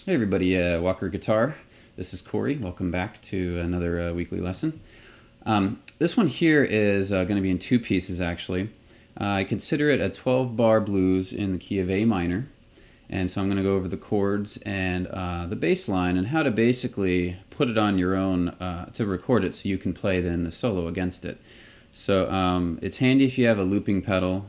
Hey everybody, Walker Guitar. This is Corey. Welcome back to another weekly lesson. This one here is going to be in two pieces actually. I consider it a 12-bar blues in the key of A minor. And so I'm going to go over the chords and the bass line and how to basically put it on your own to record it so you can play then the solo against it. So it's handy if you have a looping pedal.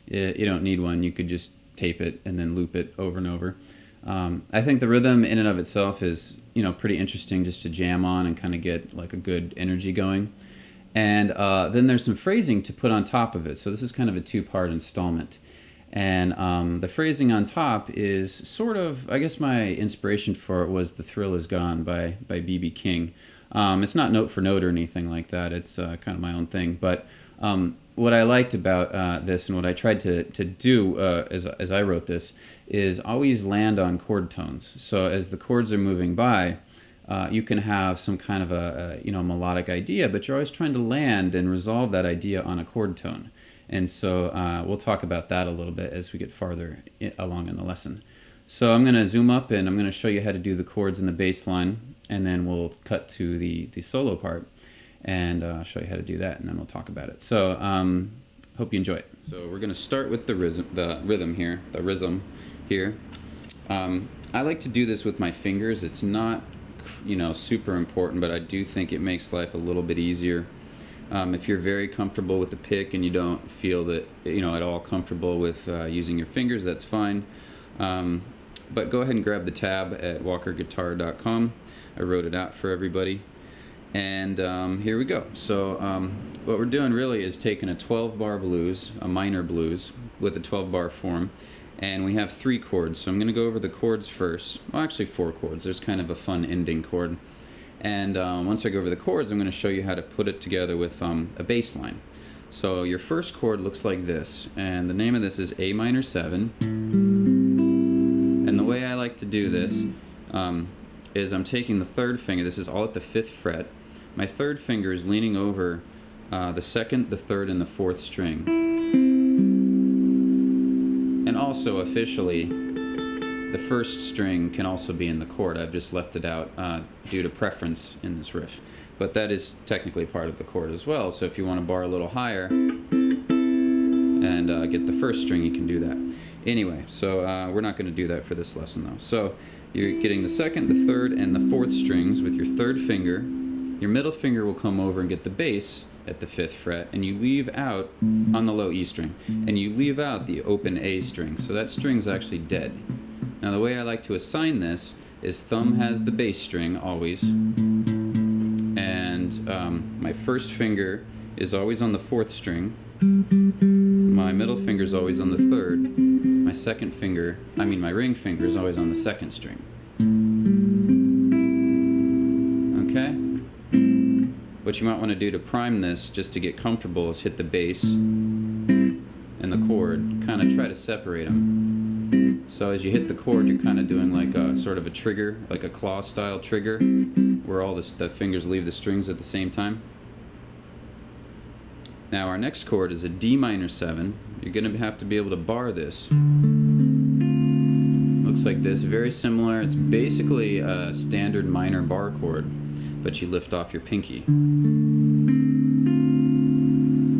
You don't need one. You could just tape it and then loop it over and over. I think the rhythm in and of itself is, pretty interesting just to jam on and kind of get like a good energy going. And then there's some phrasing to put on top of it. So this is kind of a two-part installment. And the phrasing on top is sort of, I guess my inspiration for it was The Thrill Is Gone by B.B. King. It's not note for note or anything like that. It's kind of my own thing. But what I liked about this and what I tried to do as I wrote this is always land on chord tones. So as the chords are moving by, you can have some kind of a melodic idea, but you're always trying to land and resolve that idea on a chord tone. And so we'll talk about that a little bit as we get farther along in the lesson. So I'm going to zoom up and I'm going to show you how to do the chords and the bass line, and then we'll cut to the solo part and show you how to do that, and then we'll talk about it. So hope you enjoy it. So we're going to start with the rhythm here. I like to do this with my fingers. It's not super important, but I do think it makes life a little bit easier. If you're very comfortable with the pick and you don't feel that at all comfortable with using your fingers, that's fine. But go ahead and grab the tab at walkerguitar.com. I wrote it out for everybody. And here we go. So what we're doing really is taking a 12-bar blues, a minor blues, with a 12-bar form, and we have 3 chords. So I'm going to go over the chords first. Well, actually 4 chords. There's kind of a fun ending chord. And once I go over the chords, I'm going to show you how to put it together with a bass line. So your first chord looks like this, and the name of this is A minor 7. And the way I like to do this is I'm taking the 3rd finger. This is all at the 5th fret. My 3rd finger is leaning over the 2nd, the 3rd, and the 4th string. And also officially, the 1st string can also be in the chord. I've just left it out due to preference in this riff. But that is technically part of the chord as well. So if you want to bar a little higher and get the 1st string, you can do that. Anyway, so we're not going to do that for this lesson though. So you're getting the 2nd, the 3rd, and the 4th strings with your 3rd finger. Your middle finger will come over and get the bass at the 5th fret, and you leave out, on the low E string, and you leave out the open A string. So that string's actually dead. Now the way I like to assign this is thumb has the bass string always, and my 1st finger is always on the 4th string, my middle finger is always on the 3rd, my my ring finger is always on the 2nd string. Okay? What you might want to do to prime this, just to get comfortable, is hit the bass and the chord, kind of try to separate them. So as you hit the chord, you're kind of doing like a sort of a trigger, like a claw style trigger, where all the fingers leave the strings at the same time. Now our next chord is a D minor 7. You're going to have to be able to bar this. Looks like this, very similar. It's basically a standard minor bar chord, but you lift off your pinky.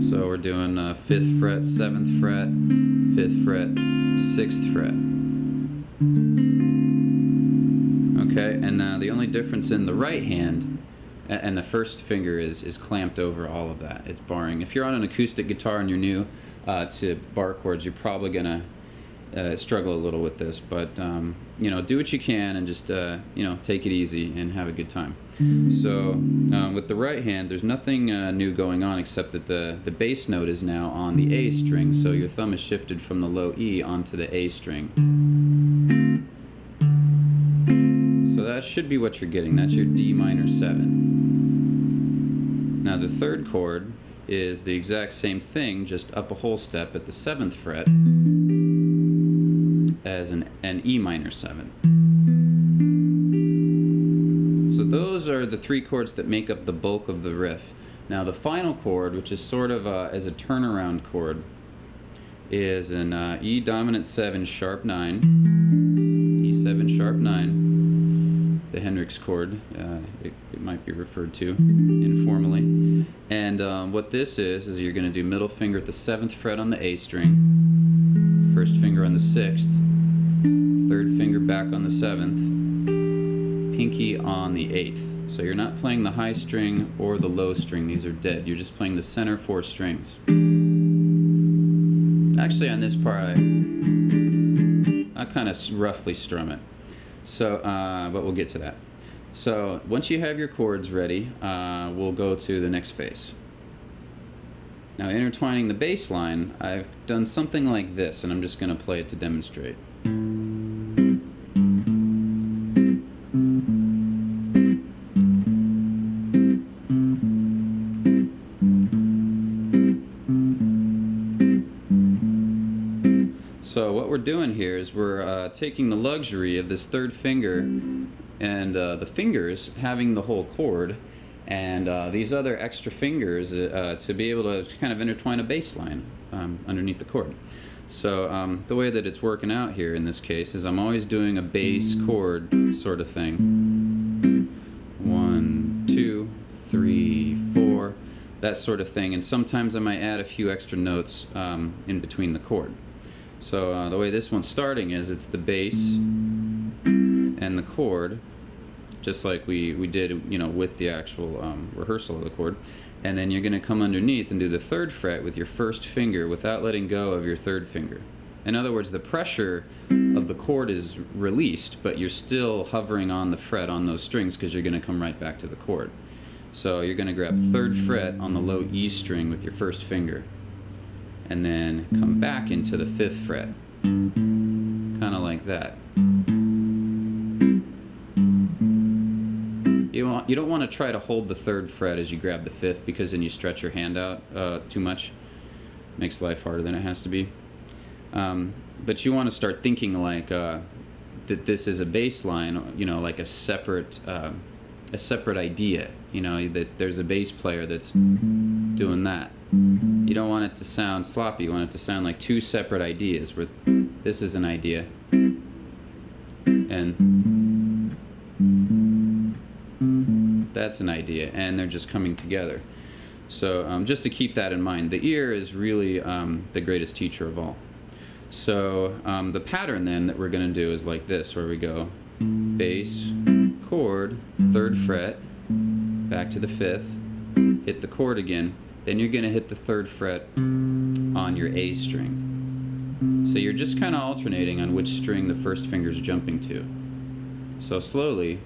So we're doing 5th fret, 7th fret, 5th fret, 6th fret. Okay, and the only difference in the right hand and the 1st finger is clamped over all of that. It's barring. If you're on an acoustic guitar and you're new to bar chords, you're probably gonna struggle a little with this, but do what you can and just take it easy and have a good time. So with the right hand, there's nothing new going on except that the bass note is now on the A string, so your thumb is shifted from the low E onto the A string. So that should be what you're getting. That's your D minor 7. Now the 3rd chord is the exact same thing, just up a whole step at the 7th fret as an E minor 7. So those are the 3 chords that make up the bulk of the riff. Now the final chord, which is sort of as a turnaround chord, is an E dominant 7 sharp 9, E7 7 sharp 9, the Hendrix chord, it might be referred to informally. And what this is you're going to do middle finger at the 7th fret on the A string, first finger on the 6th, third finger back on the 7th, pinky on the 8th. So you're not playing the high string or the low string, these are dead. You're just playing the center 4 strings. Actually on this part I kind of roughly strum it. So, but we'll get to that. So once you have your chords ready, we'll go to the next phase. Now intertwining the bass line, I've done something like this, and I'm just going to play it to demonstrate. So what we're doing here is we're taking the luxury of this third finger and the fingers having the whole chord, and these other extra fingers to be able to kind of intertwine a bass line underneath the chord. So the way that it's working out here in this case is I'm always doing a bass chord sort of thing. 1, 2, 3, 4, that sort of thing, and sometimes I might add a few extra notes in between the chord. So the way this one's starting is it's the bass and the chord, just like we did, you know, with the actual rehearsal of the chord. And then you're going to come underneath and do the 3rd fret with your first finger without letting go of your 3rd finger. In other words, the pressure of the chord is released, but you're still hovering on the fret on those strings because you're going to come right back to the chord. So you're going to grab 3rd fret on the low E string with your first finger, and then come back into the 5th fret, kind of like that. You don't want to try to hold the 3rd fret as you grab the 5th, because then you stretch your hand out too much. Makes life harder than it has to be. But you want to start thinking like that this is a bass line, you know, like a separate idea. You know, that there's a bass player that's doing that. You don't want it to sound sloppy. You want it to sound like 2 separate ideas, where this is an idea and that's an idea, and they're just coming together. So just to keep that in mind, the ear is really the greatest teacher of all. So the pattern then that we're going to do is like this, where we go bass, chord, 3rd fret, back to the 5th, hit the chord again, then you're going to hit the 3rd fret on your A string. So you're just kind of alternating on which string the first finger's jumping to. So slowly.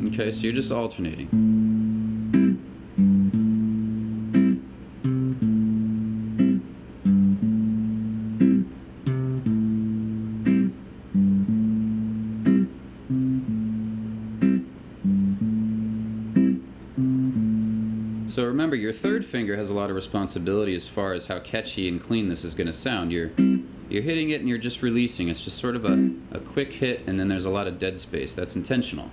Okay, so you're just alternating. So remember, your 3rd finger has a lot of responsibility as far as how catchy and clean this is going to sound. You're hitting it and you're just releasing. It's just sort of a quick hit, and then there's a lot of dead space. That's intentional.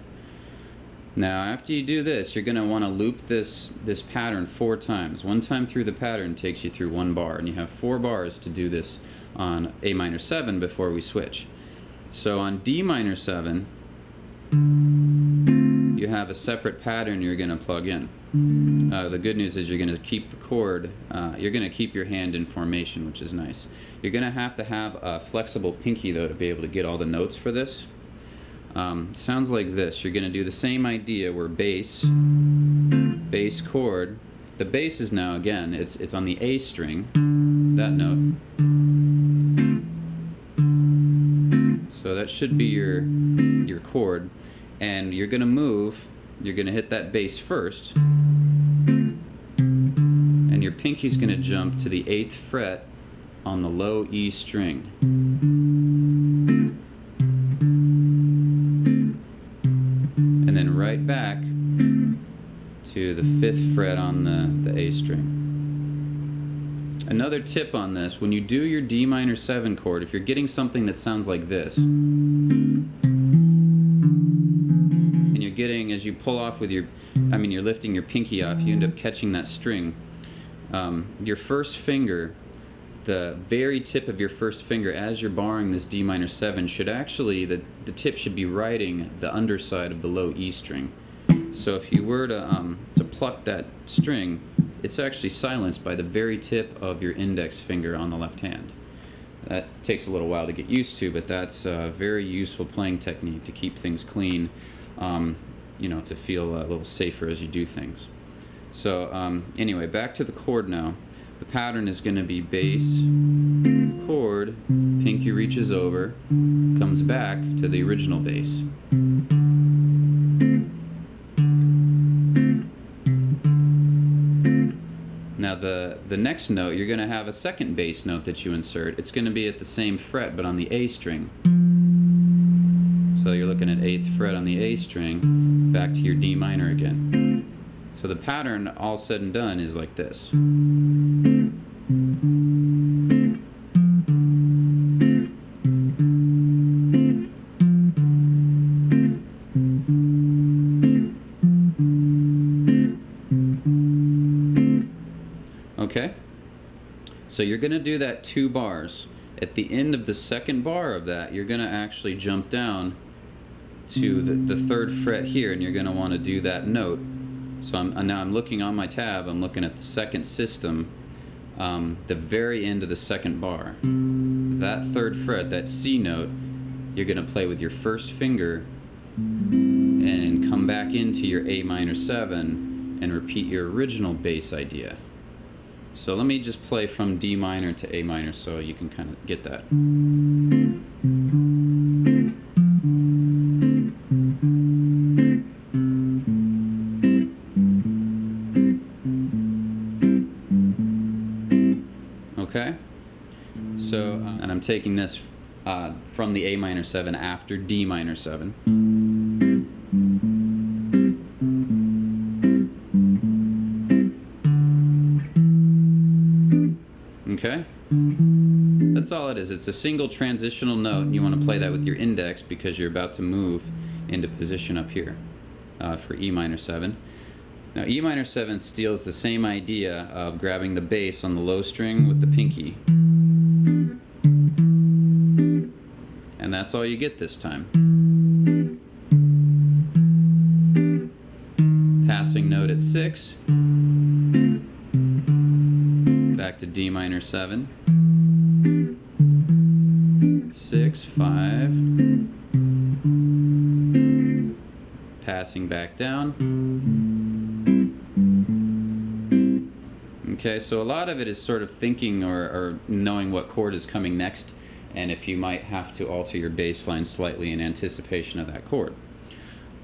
Now after you do this, you're going to want to loop this pattern 4 times. 1 time through the pattern takes you through 1 bar, and you have 4 bars to do this on A minor 7 before we switch. So on D minor 7, you have a separate pattern you're going to plug in. The good news is you're going to keep the chord, you're going to keep your hand in formation, which is nice. You're going to have a flexible pinky though to be able to get all the notes for this. Sounds like this. You're going to do the same idea where bass chord. The bass is now, again, it's on the A string, that note. So that should be your chord. And you're going to move, you're going to hit that bass first, and your pinky's going to jump to the 8th fret on the low E string. And then right back to the 5th fret on the A string. Another tip on this, when you do your D minor 7 chord, if you're getting something that sounds like this, and you're getting, as you pull off with you're lifting your pinky off, you end up catching that string. your first finger, the very tip of your first finger as you're barring this D minor 7 should actually, the tip should be writing the underside of the low E string. So if you were to pluck that string, it's actually silenced by the very tip of your index finger on the left hand. That takes a little while to get used to, but that's a very useful playing technique to keep things clean, you know, to feel a little safer as you do things. So anyway, back to the chord now. The pattern is going to be bass, chord, pinky reaches over, comes back to the original bass. Now the next note, you're going to have a second bass note that you insert. It's going to be at the same fret but on the A string. So you're looking at 8th fret on the A string, back to your D minor again. So the pattern, all said and done, is like this. Okay? So you're going to do that 2 bars. At the end of the second bar of that, you're going to actually jump down to the 3rd fret here, and you're going to want to do that note. So now I'm looking on my tab, I'm looking at the second system, the very end of the second bar. That 3rd fret, that C note, you're going to play with your first finger and come back into your A minor 7 and repeat your original bass idea. So let me just play from D minor to A minor so you can kind of get that. Okay? So, and I'm taking this from the A minor 7 after D minor 7. Okay? That's all it is. It's a single transitional note, and you want to play that with your index because you're about to move into position up here for E minor 7. Now E minor 7 steals the same idea of grabbing the bass on the low string with the pinky. And that's all you get this time. Passing note at 6. Back to D minor 7. 6, 5. Passing back down. Okay, so a lot of it is sort of thinking or knowing what chord is coming next, and if you might have to alter your bass line slightly in anticipation of that chord.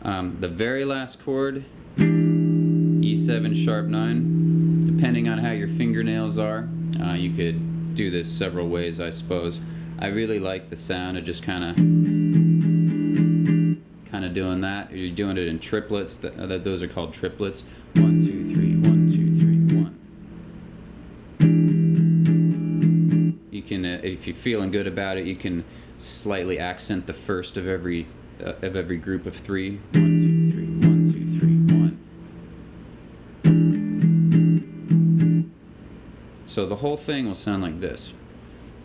The very last chord, E7 sharp 9, depending on how your fingernails are, you could do this several ways, I suppose. I really like the sound of just kind of doing that. You're doing it in triplets. Those are called triplets. 1, 2, 3, 1, 2, 3, 1. You can, if you're feeling good about it, you can slightly accent the first of every group of 3. 1, 2, 3, 1, 2, 3, 1. So the whole thing will sound like this.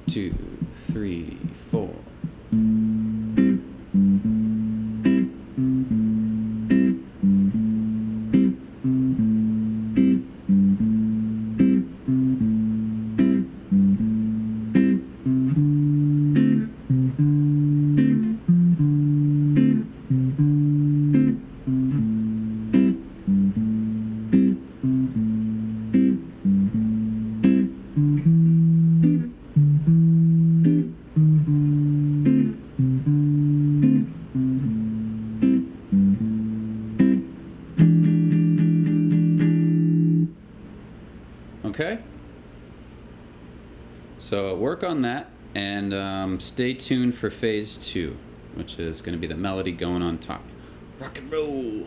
2, 3, 4. Okay? So work on that, and stay tuned for phase 2, which is going to be the melody going on top. Rock and roll!